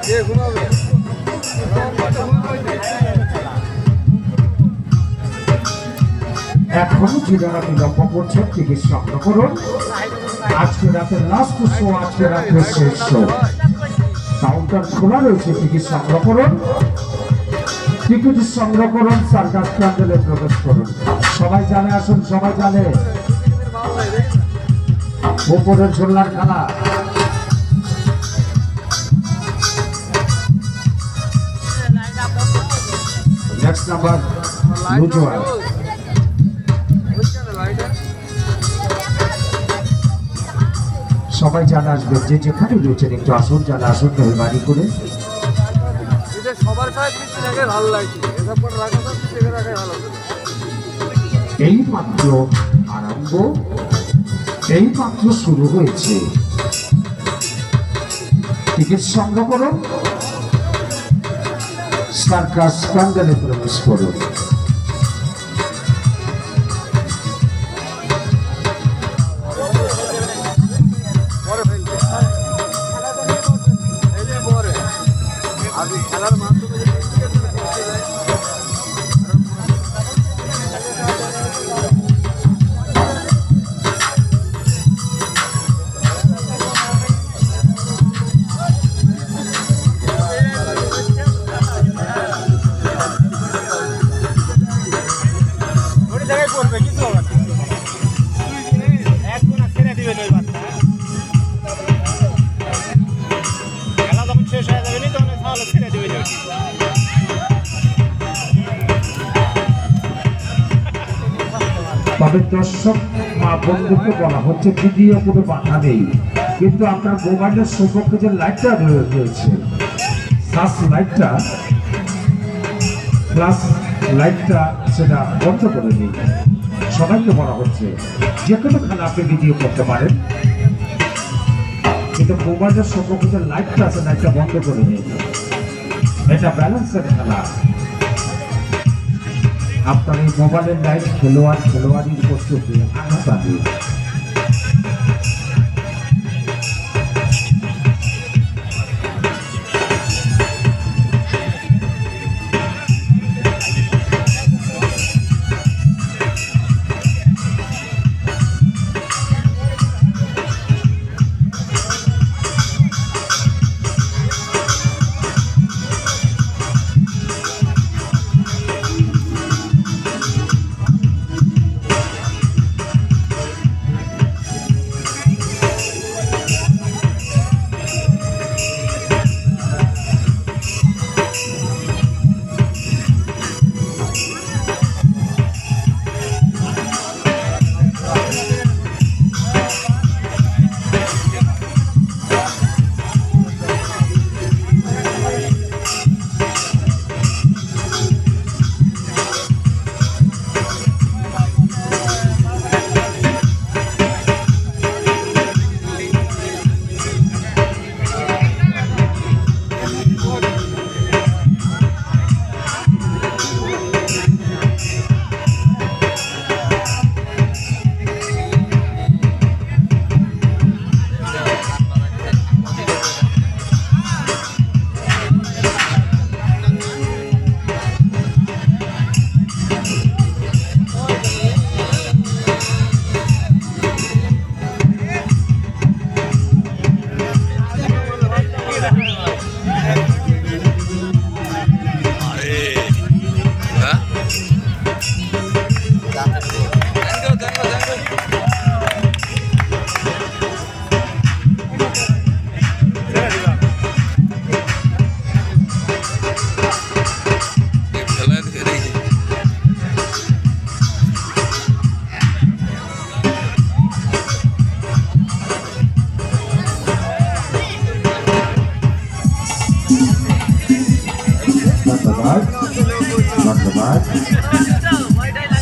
এখনো যারা বিলম্ব করছেন টিকিট সংগ্রহ করুন। আজকে রাতের লাস্ট শো, আজকে রাতের শেষ শো। কাউন্টার খোলা রয়েছে, টিকিট সংগ্রহ করুন। টিকিট সংগ্রহ করুন, সার্কাস প্যান্ডেলে প্রবেশ করুন। সবাই জানে, আসুন সবাই জানে। উপরের ঝোলার খেলা নেক্সট নাম্বার লুজুয়া। সবাই জানা আসবেন, যে যেখানে রয়েছেন একটু আসুন, জানা আসুন মেহরবানি করে। এই মাত্র আরম্ভ, এই মাত্র শুরু হয়েছে। টিকিট সংগ্রহ করুন, সার্কাস প্যান্ডেলে প্রবেশ করুন। তবে দর্শক মা বন্ধুকে বলা হচ্ছে ভিডিও কোনো বাধা নেই, কিন্তু আপনার মোবাইলের সম্পর্কে যে লাইটটা রয়েছে, সার্চ লাইটটা প্লাস লাইটটা, সেটা বন্ধ করে নিন। সবাইকে বলা হচ্ছে যে কোনো খেলা আপনি ভিডিও করতে পারেন, কিন্তু মোবাইলের সম্পর্কে যে লাইটটা আছে, লাইটটা বন্ধ করে নিন। এটা ব্যালেন্সের খেলা। আপনার এই মোবাইলের লাইট খেলোয়াড়ির প্রস্তুতি আঘাত আনে।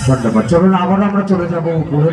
ধন্যবাদ। চলুন আবার আমরা চলে যাবো উপরে।